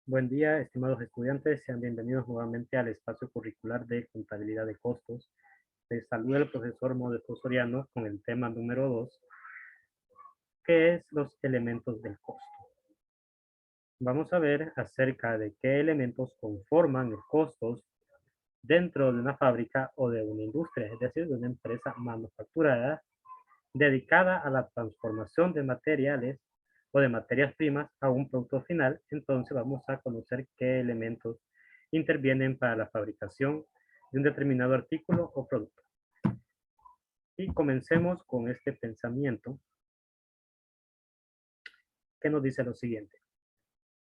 Buen día, estimados estudiantes. Sean bienvenidos nuevamente al espacio curricular de contabilidad de costos. Les saluda el profesor Modesto Soriano con el tema número 2, que es los elementos del costo. Vamos a ver acerca de qué elementos conforman los costos dentro de una fábrica o de una industria, es decir, de una empresa manufacturera dedicada a la transformación de materiales o de materias primas a un producto final. Entonces vamos a conocer qué elementos intervienen para la fabricación de un determinado artículo o producto. Y comencemos con este pensamiento que nos dice lo siguiente.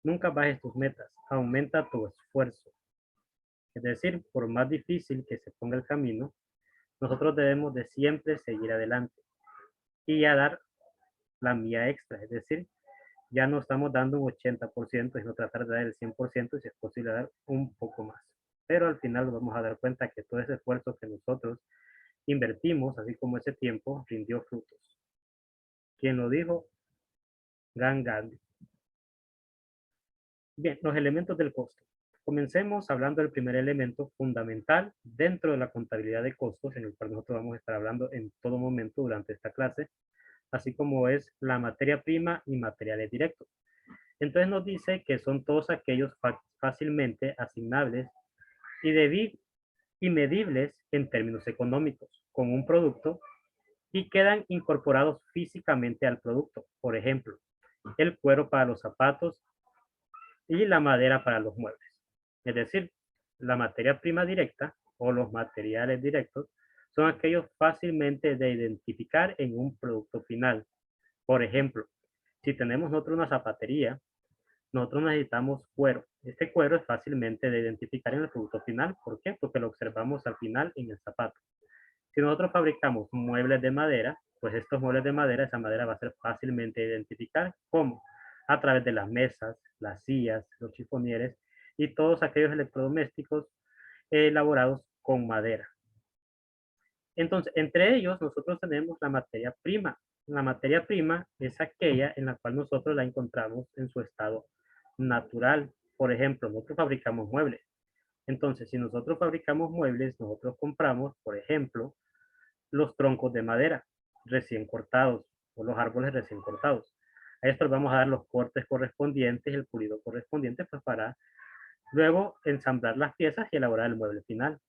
Nunca bajes tus metas, aumenta tu esfuerzo. Es decir, por más difícil que se ponga el camino, nosotros debemos de siempre seguir adelante y a dar la mía extra. Es decir, ya no estamos dando un 80%, sino tratar de dar el 100% y si es posible dar un poco más. Pero al final nos vamos a dar cuenta que todo ese esfuerzo que nosotros invertimos, así como ese tiempo, rindió frutos. ¿Quién lo dijo? Gandhi. Bien, los elementos del costo. Comencemos hablando del primer elemento fundamental dentro de la contabilidad de costos, en el cual nosotros vamos a estar hablando en todo momento durante esta clase, así como es la materia prima y materiales directos. Entonces nos dice que son todos aquellos fácilmente asignables y, y medibles en términos económicos con un producto y quedan incorporados físicamente al producto. Por ejemplo, el cuero para los zapatos y la madera para los muebles. Es decir, la materia prima directa o los materiales directos son aquellos fácilmente de identificar en un producto final. Por ejemplo, si tenemos nosotros una zapatería, nosotros necesitamos cuero. Este cuero es fácilmente de identificar en el producto final. ¿Por qué? Porque lo observamos al final en el zapato. Si nosotros fabricamos muebles de madera, pues estos muebles de madera, esa madera va a ser fácilmente de identificar. ¿Cómo? A través de las mesas, las sillas, los chifonieres y todos aquellos electrodomésticos elaborados con madera. Entonces, entre ellos nosotros tenemos la materia prima. La materia prima es aquella en la cual nosotros la encontramos en su estado natural. Por ejemplo, nosotros fabricamos muebles. Entonces, si nosotros fabricamos muebles, nosotros compramos, por ejemplo, los troncos de madera recién cortados o los árboles recién cortados. A estos vamos a dar los cortes correspondientes, el pulido correspondiente, pues para luego ensamblar las piezas y elaborar el mueble final.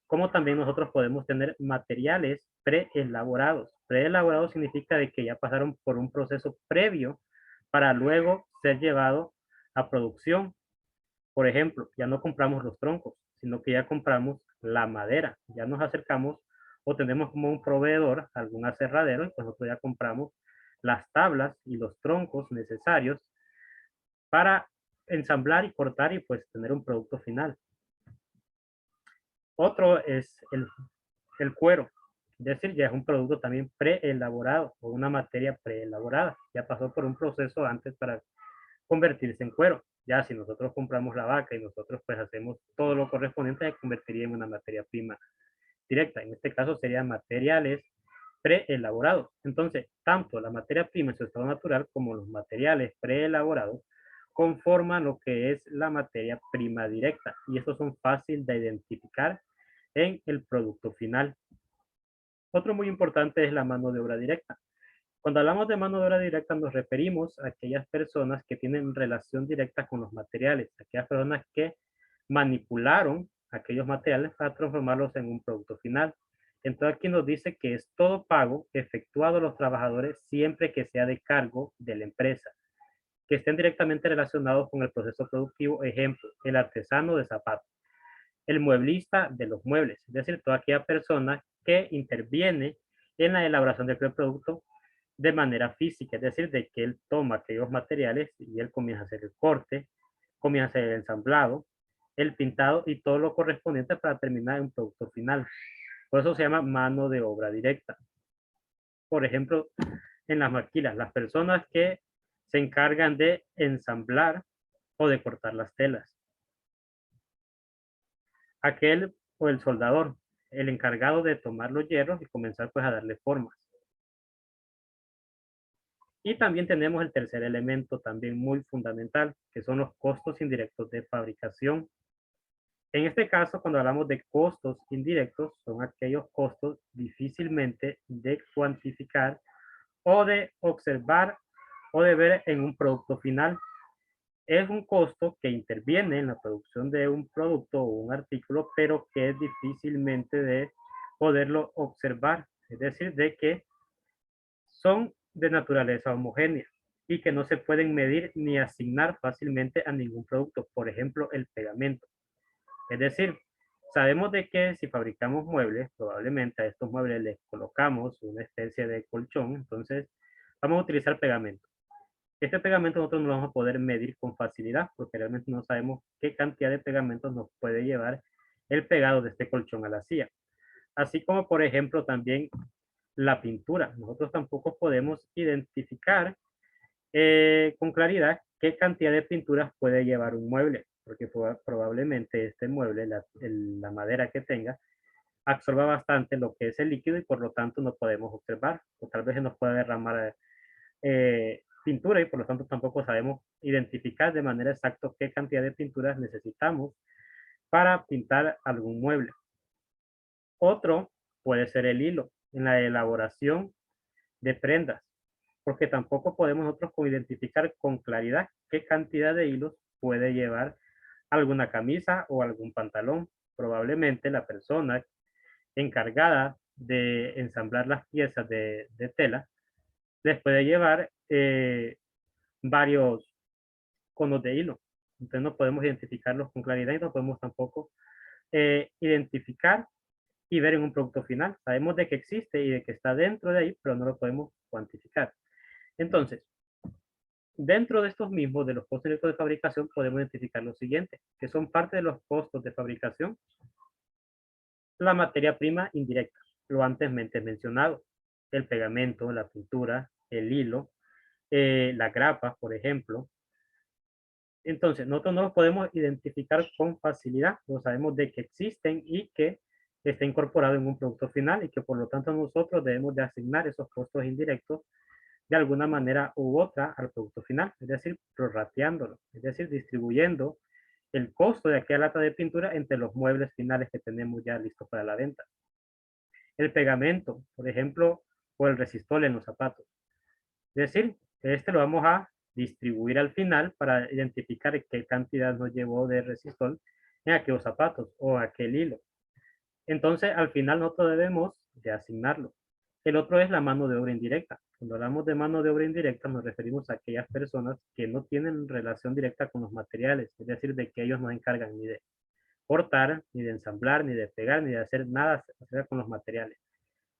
Como también nosotros podemos tener materiales preelaborados. Preelaborados significa de que ya pasaron por un proceso previo para luego ser llevado a producción. Por ejemplo, ya no compramos los troncos, sino que ya compramos la madera. Ya nos acercamos o tenemos como un proveedor, algún aserradero, y pues nosotros ya compramos las tablas y los troncos necesarios para ensamblar y cortar y pues tener un producto final. Otro es el cuero, es decir, ya es un producto también preelaborado o una materia preelaborada. Ya pasó por un proceso antes para convertirse en cuero. Ya si nosotros compramos la vaca y nosotros pues hacemos todo lo correspondiente, se convertiría en una materia prima directa. En este caso serían materiales preelaborados. Entonces, tanto la materia prima en su estado natural como los materiales preelaborados conforman lo que es la materia prima directa y estos son fáciles de identificar en el producto final. Otro muy importante es la mano de obra directa. Cuando hablamos de mano de obra directa nos referimos a aquellas personas que tienen relación directa con los materiales, aquellas personas que manipularon aquellos materiales para transformarlos en un producto final. Entonces aquí nos dice que es todo pago efectuado a los trabajadores siempre que sea de cargo de la empresa, que estén directamente relacionados con el proceso productivo, ejemplo, el artesano de zapatos, el mueblista de los muebles, es decir, toda aquella persona que interviene en la elaboración del producto de manera física, es decir, de que él toma aquellos materiales y él comienza a hacer el corte, comienza a hacer el ensamblado, el pintado y todo lo correspondiente para terminar en un producto final. Por eso se llama mano de obra directa. Por ejemplo, en las maquilas, las personas que se encargan de ensamblar o de cortar las telas. Aquel o el soldador, el encargado de tomar los hierros y comenzar pues a darle formas. Y también tenemos el tercer elemento, también muy fundamental, que son los costos indirectos de fabricación. En este caso, cuando hablamos de costos indirectos, son aquellos costos difícilmente de cuantificar o de observar o de ver en un producto final. Es un costo que interviene en la producción de un producto o un artículo, pero que es difícilmente de poderlo observar. Es decir, de que son de naturaleza homogénea y que no se pueden medir ni asignar fácilmente a ningún producto. Por ejemplo, el pegamento. Es decir, sabemos de que si fabricamos muebles, probablemente a estos muebles les colocamos una especie de colchón, entonces vamos a utilizar pegamento. Este pegamento nosotros no lo vamos a poder medir con facilidad porque realmente no sabemos qué cantidad de pegamento nos puede llevar el pegado de este colchón a la silla. Así como, por ejemplo, también la pintura. Nosotros tampoco podemos identificar con claridad qué cantidad de pinturas puede llevar un mueble, porque probablemente este mueble, la madera que tenga, absorba bastante lo que es el líquido y por lo tanto no podemos observar, o tal vez se nos pueda derramar pintura y por lo tanto tampoco sabemos identificar de manera exacta qué cantidad de pinturas necesitamos para pintar algún mueble. Otro puede ser el hilo en la elaboración de prendas, porque tampoco podemos nosotros identificar con claridad qué cantidad de hilos puede llevar alguna camisa o algún pantalón. Probablemente la persona encargada de ensamblar las piezas de tela les puede llevar varios conos de hilo. Entonces no podemos identificarlos con claridad y no podemos tampoco identificar y ver en un producto final. Sabemos de que existe y de que está dentro de ahí, pero no lo podemos cuantificar. Entonces, dentro de estos mismos, de los costos directos de fabricación, podemos identificar lo siguiente, que son parte de los costos de fabricación, la materia prima indirecta, lo antes mencionado, el pegamento, la pintura, el hilo, la grapa, por ejemplo. Entonces, nosotros no los podemos identificar con facilidad, no sabemos de que existen y que está incorporado en un producto final y que por lo tanto nosotros debemos de asignar esos costos indirectos de alguna manera u otra al producto final, es decir, prorrateándolo, es decir, distribuyendo el costo de aquella lata de pintura entre los muebles finales que tenemos ya listos para la venta. El pegamento, por ejemplo, o el resistol en los zapatos. Es decir, este lo vamos a distribuir al final para identificar qué cantidad nos llevó de resistol en aquellos zapatos o aquel hilo. Entonces, al final nosotros debemos de asignarlo. El otro es la mano de obra indirecta. Cuando hablamos de mano de obra indirecta nos referimos a aquellas personas que no tienen relación directa con los materiales, es decir, de que ellos no encargan ni de cortar, ni de ensamblar, ni de pegar, ni de hacer nada con los materiales.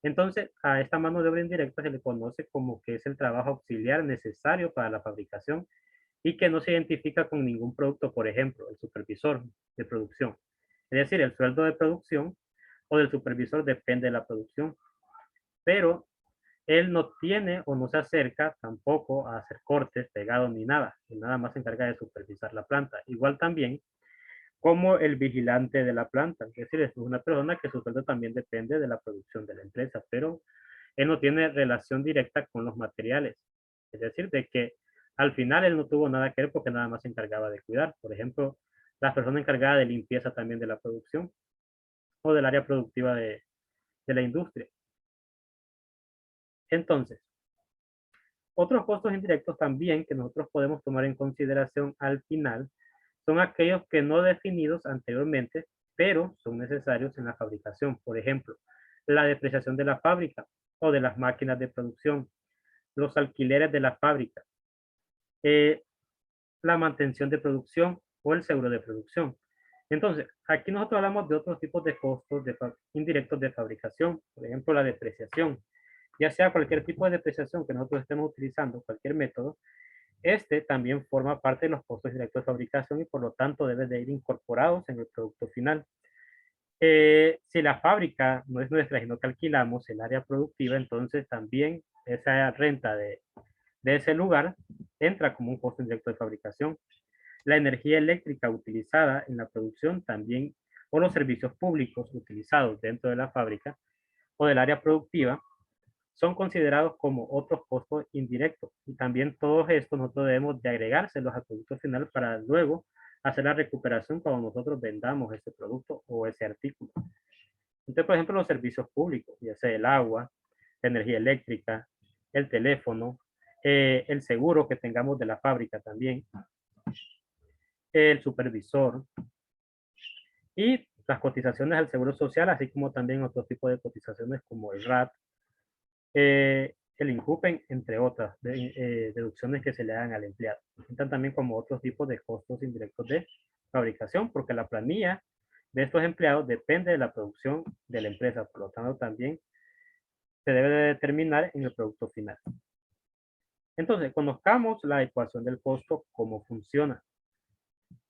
Entonces, a esta mano de obra indirecta se le conoce como que es el trabajo auxiliar necesario para la fabricación y que no se identifica con ningún producto, por ejemplo, el supervisor de producción. Es decir, el sueldo de producción o del supervisor depende de la producción, pero él no tiene o no se acerca tampoco a hacer cortes, pegados ni nada. Él nada más se encarga de supervisar la planta. Igual también como el vigilante de la planta. Es decir, es una persona que su sueldo también depende de la producción de la empresa, pero él no tiene relación directa con los materiales. Es decir, de que al final él no tuvo nada que ver porque nada más se encargaba de cuidar. Por ejemplo, la persona encargada de limpieza también de la producción o del área productiva de la industria. Entonces, otros costos indirectos también que nosotros podemos tomar en consideración al final son aquellos que no definidos anteriormente, pero son necesarios en la fabricación. Por ejemplo, la depreciación de la fábrica o de las máquinas de producción, los alquileres de la fábrica, eh, la mantención de producción o el seguro de producción. Entonces, aquí nosotros hablamos de otros tipos de costos indirectos de fabricación, por ejemplo, la depreciación. Ya sea cualquier tipo de depreciación que nosotros estemos utilizando, cualquier método, este también forma parte de los costos directos de fabricación y por lo tanto debe de ir incorporados en el producto final. Si la fábrica no es nuestra, sino que alquilamos el área productiva, entonces también esa renta de ese lugar entra como un costo indirecto de fabricación. La energía eléctrica utilizada en la producción también, o los servicios públicos utilizados dentro de la fábrica o del área productiva, son considerados como otros costos indirectos. Y también todos estos nosotros debemos de agregárselos al producto final para luego hacer la recuperación cuando nosotros vendamos ese producto o ese artículo. Entonces, por ejemplo, los servicios públicos, ya sea el agua, la energía eléctrica, el teléfono, el seguro que tengamos de la fábrica también, el supervisor y las cotizaciones al seguro social, así como también otro tipo de cotizaciones como el RAT, el INCUPEN, entre otras deducciones que se le dan al empleado. Entran también como otros tipos de costos indirectos de fabricación, porque la planilla de estos empleados depende de la producción de la empresa, por lo tanto también se debe de determinar en el producto final. Entonces, conozcamos la ecuación del costo, cómo funciona.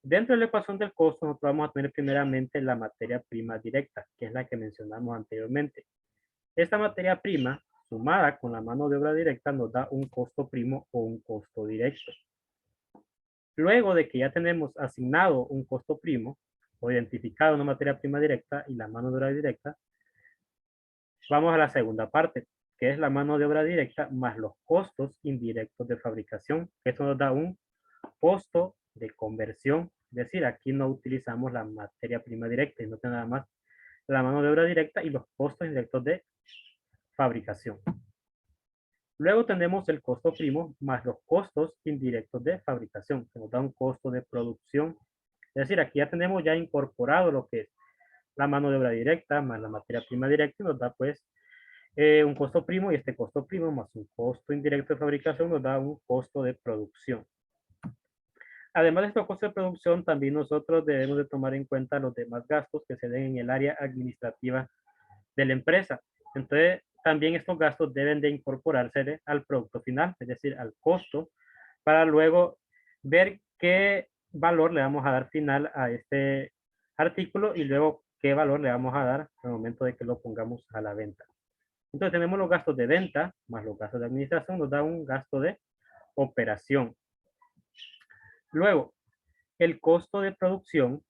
Dentro de la ecuación del costo, nosotros vamos a tener primeramente la materia prima directa, que es la que mencionamos anteriormente. Esta materia prima, sumada con la mano de obra directa, nos da un costo primo o un costo directo. Luego de que ya tenemos asignado un costo primo, o identificado una materia prima directa y la mano de obra directa, vamos a la segunda parte, que es la mano de obra directa más los costos indirectos de fabricación. Esto nos da un costo de conversión. Es decir, aquí no utilizamos la materia prima directa, sino que nada más la mano de obra directa y los costos indirectos de fabricación. Luego tenemos el costo primo más los costos indirectos de fabricación, que nos da un costo de producción. Es decir, aquí ya tenemos ya incorporado lo que es la mano de obra directa más la materia prima directa y nos da pues un costo primo, y este costo primo más un costo indirecto de fabricación nos da un costo de producción. Además de estos costos de producción, también nosotros debemos de tomar en cuenta los demás gastos que se den en el área administrativa de la empresa. Entonces, también estos gastos deben de incorporarse al producto final, es decir, al costo, para luego ver qué valor le vamos a dar final a este artículo y luego qué valor le vamos a dar al momento de que lo pongamos a la venta. Entonces tenemos los gastos de venta más los gastos de administración, nos da un gasto de operación. Luego, el costo de producción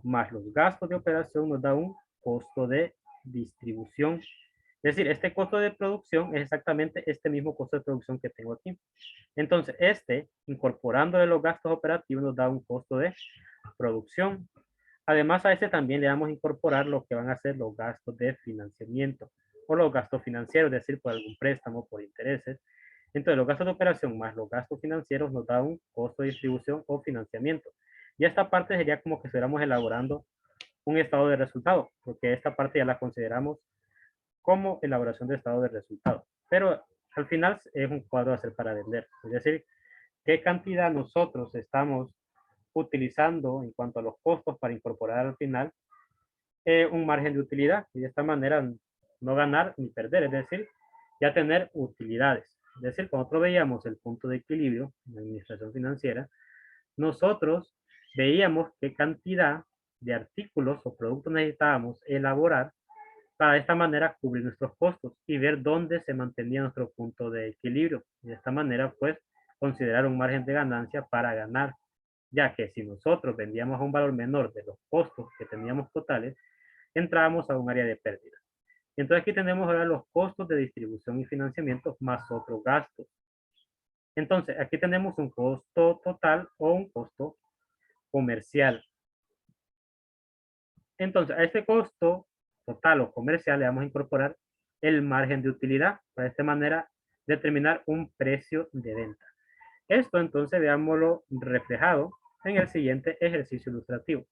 más los gastos de operación nos da un costo de distribución. Es decir, este costo de producción es exactamente este mismo costo de producción que tengo aquí. Entonces, incorporándole los gastos operativos, nos da un costo de producción. Además, a este también le vamos a incorporar lo que van a ser los gastos de financiamiento o los gastos financieros, es decir, por algún préstamo, por intereses. Entonces, los gastos de operación más los gastos financieros nos da un costo de distribución o financiamiento. Y esta parte sería como que estuviéramos elaborando un estado de resultado, porque esta parte ya la consideramos como elaboración de estado de resultado. Pero al final es un cuadro a hacer para vender. Es decir, qué cantidad nosotros estamos utilizando en cuanto a los costos para incorporar al final un margen de utilidad y de esta manera no ganar ni perder, es decir, ya tener utilidades. Es decir, cuando nosotros veíamos el punto de equilibrio en la administración financiera, nosotros veíamos qué cantidad de artículos o productos necesitábamos elaborar para de esta manera cubrir nuestros costos y ver dónde se mantenía nuestro punto de equilibrio. Y de esta manera, pues, considerar un margen de ganancia para ganar, ya que si nosotros vendíamos a un valor menor de los costos que teníamos totales, entrábamos a un área de pérdida. Entonces aquí tenemos ahora los costos de distribución y financiamiento más otros gastos. Entonces aquí tenemos un costo total o un costo comercial. Entonces a este costo total o comercial le vamos a incorporar el margen de utilidad para de esta manera determinar un precio de venta. Esto entonces veámoslo reflejado en el siguiente ejercicio ilustrativo.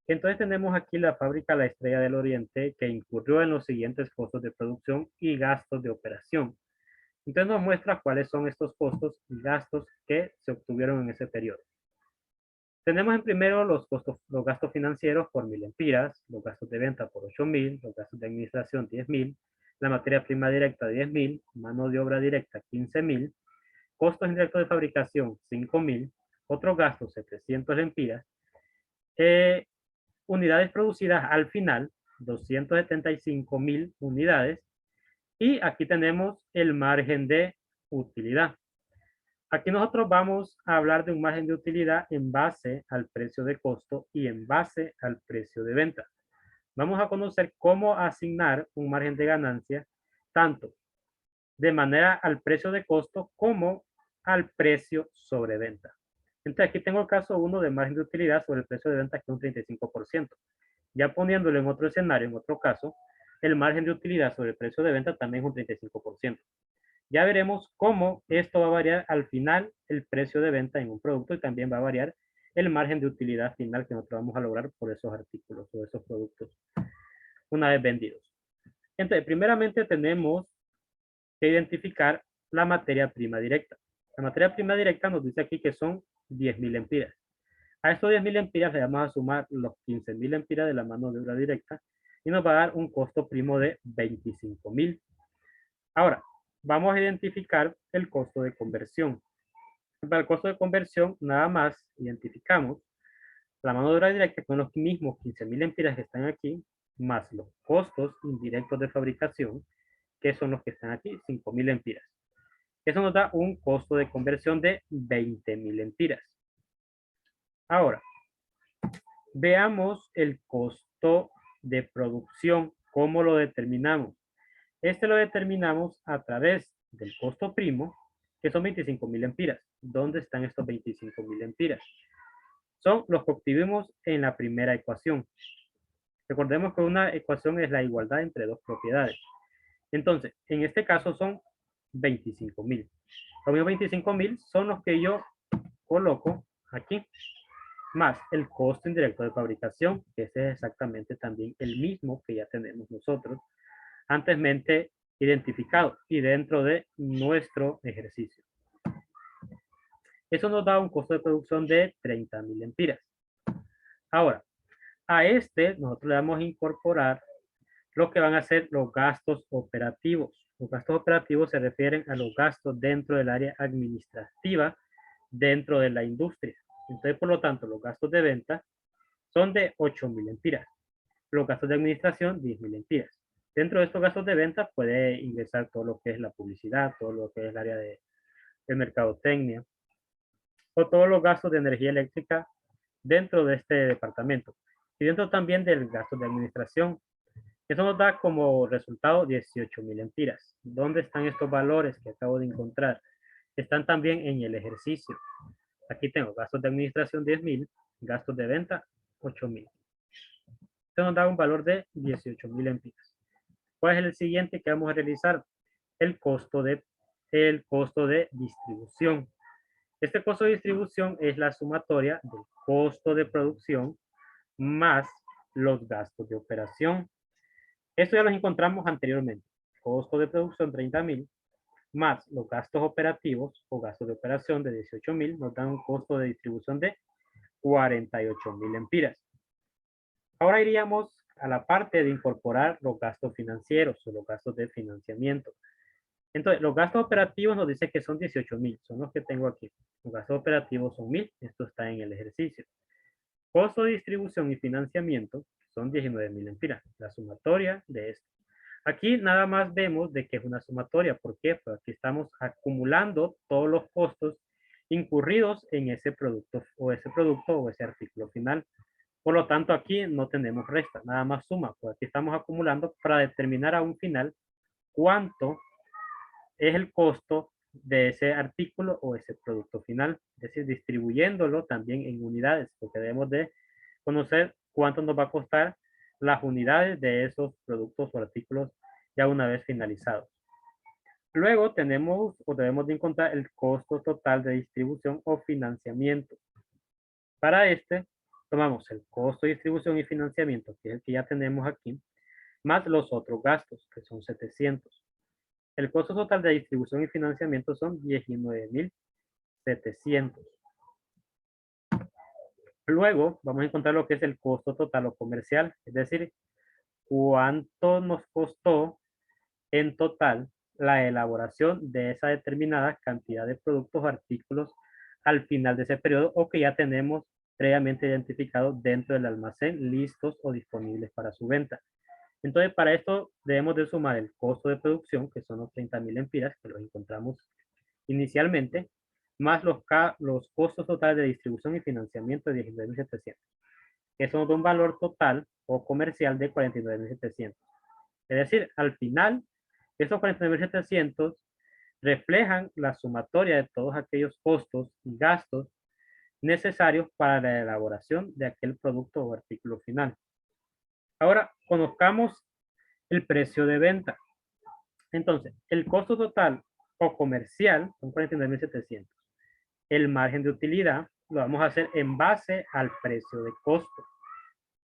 Entonces tenemos aquí la fábrica La Estrella del Oriente que incurrió en los siguientes costos de producción y gastos de operación. Entonces nos muestra cuáles son estos costos y gastos que se obtuvieron en ese periodo. Tenemos en primero los costos, los gastos financieros por 1000 empiras, los gastos de venta por 8000, los gastos de administración 10000, la materia prima directa 10000, mano de obra directa 15000, costos indirectos de fabricación 5000, otros gastos 700 empiras, unidades producidas al final 275.000 unidades y aquí tenemos el margen de utilidad. Aquí nosotros vamos a hablar de un margen de utilidad en base al precio de costo y en base al precio de venta. Vamos a conocer cómo asignar un margen de ganancia tanto de manera al precio de costo como al precio sobre venta. Entonces aquí tengo el caso 1 de margen de utilidad sobre el precio de venta que es un 35%. Ya poniéndolo en otro escenario, en otro caso, el margen de utilidad sobre el precio de venta también es un 35%. Ya veremos cómo esto va a variar al final el precio de venta en un producto y también va a variar el margen de utilidad final que nosotros vamos a lograr por esos artículos o esos productos una vez vendidos. Entonces, primeramente tenemos que identificar la materia prima directa. La materia prima directa nos dice aquí que son 10.000 lempiras. A estos 10.000 lempiras le vamos a sumar los 15.000 lempiras de la mano de obra directa y nos va a dar un costo primo de 25.000. Ahora, vamos a identificar el costo de conversión. Para el costo de conversión, nada más identificamos la mano de obra directa con los mismos 15.000 lempiras que están aquí, más los costos indirectos de fabricación, que son los que están aquí, 5.000 lempiras. Eso nos da un costo de conversión de 20.000 lempiras. Ahora, veamos el costo de producción. ¿Cómo lo determinamos? Este lo determinamos a través del costo primo, que son 25.000 lempiras. ¿Dónde están estos 25.000 lempiras? Son los que obtuvimos en la primera ecuación. Recordemos que una ecuación es la igualdad entre dos propiedades. Entonces, en este caso son 25.000. Los 25.000 son los que yo coloco aquí, más el costo indirecto de fabricación, que ese es exactamente también el mismo que ya tenemos nosotros anteriormente identificado y dentro de nuestro ejercicio. Eso nos da un costo de producción de 30.000 lempiras. Ahora, a este nosotros le vamos a incorporar lo que van a ser los gastos operativos. Los gastos operativos se refieren a los gastos dentro del área administrativa, dentro de la industria. Entonces, por lo tanto, los gastos de venta son de 8.000 lempiras. Los gastos de administración, 10.000 lempiras. Dentro de estos gastos de venta puede ingresar todo lo que es la publicidad, todo lo que es el área de mercadotecnia, o todos los gastos de energía eléctrica dentro de este departamento. Y dentro también del gasto de administración. Eso nos da como resultado 18.000 lempiras. ¿Dónde están estos valores que acabo de encontrar? Están también en el ejercicio. Aquí tengo gastos de administración 10.000, gastos de venta 8.000. Esto nos da un valor de 18.000 lempiras. ¿Cuál es el siguiente que vamos a realizar? El costo de distribución. Este costo de distribución es la sumatoria del costo de producción más los gastos de operación. Esto ya los encontramos anteriormente. Costo de producción 30.000 más los gastos operativos o gastos de operación de 18.000 nos dan un costo de distribución de 48.000 lempiras. Ahora iríamos a la parte de incorporar los gastos financieros o los gastos de financiamiento. Entonces, los gastos operativos nos dice que son 18.000, son los que tengo aquí. Los gastos operativos son 1.000, esto está en el ejercicio. Costo de distribución y financiamiento son 19.000 lempiras, la sumatoria de esto. Aquí nada más vemos de que es una sumatoria. ¿Por qué? Pues aquí estamos acumulando todos los costos incurridos en ese producto o ese artículo final. Por lo tanto, aquí no tenemos resta, nada más suma. Pues aquí estamos acumulando para determinar a un final cuánto es el costo de ese artículo o ese producto final. Es decir, distribuyéndolo también en unidades, porque debemos de conocer cuánto nos va a costar las unidades de esos productos o artículos ya una vez finalizados. Luego tenemos o debemos de encontrar el costo total de distribución o financiamiento. Para este, tomamos el costo de distribución y financiamiento, que es el que ya tenemos aquí, más los otros gastos, que son 700. El costo total de distribución y financiamiento son 19.700. Luego vamos a encontrar lo que es el costo total o comercial, es decir, cuánto nos costó en total la elaboración de esa determinada cantidad de productos o artículos al final de ese periodo o que ya tenemos previamente identificados dentro del almacén listos o disponibles para su venta. Entonces, para esto debemos de sumar el costo de producción, que son los 30.000 lempiras, que los encontramos inicialmente, más los costos totales de distribución y financiamiento de 19.700, que son de un valor total o comercial de 49.700. Es decir, al final, esos 49.700 reflejan la sumatoria de todos aquellos costos y gastos necesarios para la elaboración de aquel producto o artículo final. Ahora, conozcamos el precio de venta. Entonces, el costo total o comercial son 49.700. El margen de utilidad lo vamos a hacer en base al precio de costo.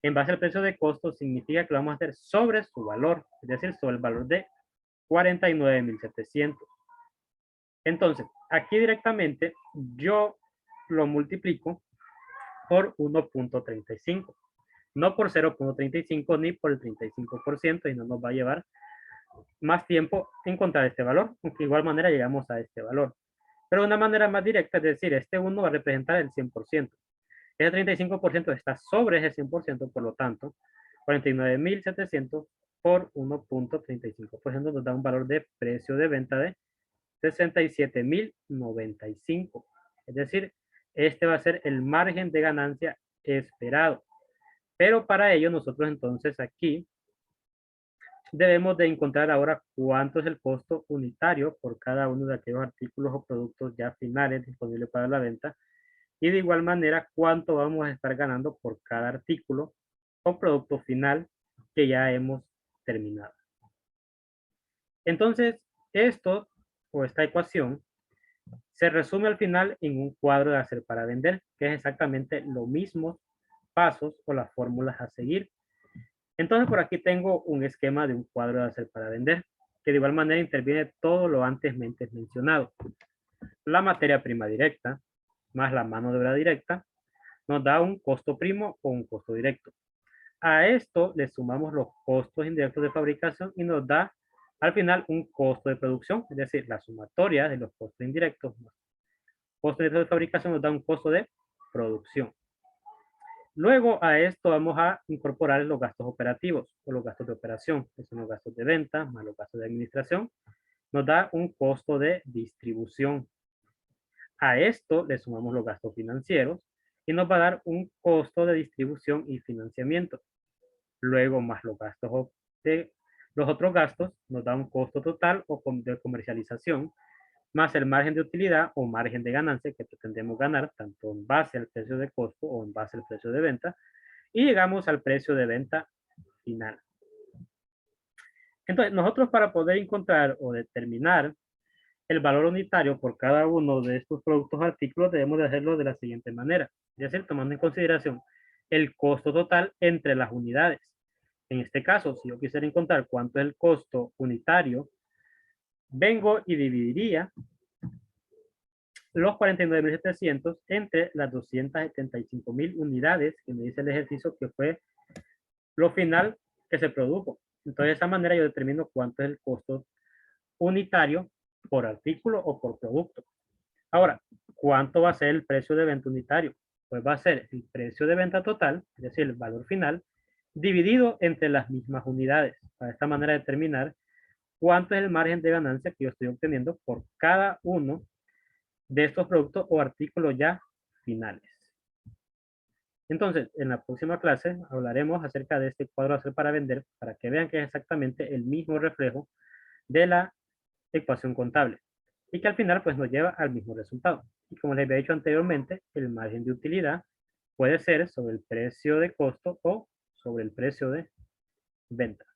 En base al precio de costo significa que lo vamos a hacer sobre su valor, es decir, sobre el valor de 49.700. Entonces, aquí directamente yo lo multiplico por 1.35. No por 0.35 ni por el 35%, y no nos va a llevar más tiempo encontrar este valor, aunque de igual manera llegamos a este valor. Pero de una manera más directa, es decir, este 1 va a representar el 100%. Ese 35% está sobre ese 100%, por lo tanto, 49.700 por 1.35% nos da un valor de precio de venta de 67.095. Es decir, este va a ser el margen de ganancia esperado. Pero para ello nosotros entonces aquí debemos de encontrar ahora cuánto es el costo unitario por cada uno de aquellos artículos o productos ya finales disponibles para la venta, y de igual manera cuánto vamos a estar ganando por cada artículo o producto final que ya hemos terminado. Entonces, esto o esta ecuación se resume al final en un cuadro de hacer para vender, que es exactamente los mismos pasos o las fórmulas a seguir. Entonces, por aquí tengo un esquema de un cuadro de hacer para vender, que de igual manera interviene todo lo antes mencionado. La materia prima directa más la mano de obra directa nos da un costo primo o un costo directo. A esto le sumamos los costos indirectos de fabricación y nos da al final un costo de producción, es decir, la sumatoria de los costos indirectos más costos directos de fabricación nos da un costo de producción. Luego a esto vamos a incorporar los gastos operativos o los gastos de operación, que son los gastos de venta más los gastos de administración, nos da un costo de distribución. A esto le sumamos los gastos financieros y nos va a dar un costo de distribución y financiamiento. Luego más los gastos de los otros gastos nos da un costo total o de comercialización más el margen de utilidad o margen de ganancia que pretendemos ganar tanto en base al precio de costo o en base al precio de venta, y llegamos al precio de venta final. Entonces, nosotros para poder encontrar o determinar el valor unitario por cada uno de estos productos o artículos debemos de hacerlo de la siguiente manera, es decir, tomando en consideración el costo total entre las unidades. En este caso, si yo quisiera encontrar cuánto es el costo unitario, vengo y dividiría los 49.700 entre las 275.000 unidades que me dice el ejercicio que fue lo final que se produjo. Entonces, de esa manera yo determino cuánto es el costo unitario por artículo o por producto. Ahora, ¿cuánto va a ser el precio de venta unitario? Pues va a ser el precio de venta total, es decir, el valor final, dividido entre las mismas unidades. Para esta manera determinar cuánto es el margen de ganancia que yo estoy obteniendo por cada uno de estos productos o artículos ya finales. Entonces, en la próxima clase hablaremos acerca de este cuadro a hacer para vender, para que vean que es exactamente el mismo reflejo de la ecuación contable y que al final pues nos lleva al mismo resultado. Y como les había dicho anteriormente, el margen de utilidad puede ser sobre el precio de costo o sobre el precio de venta.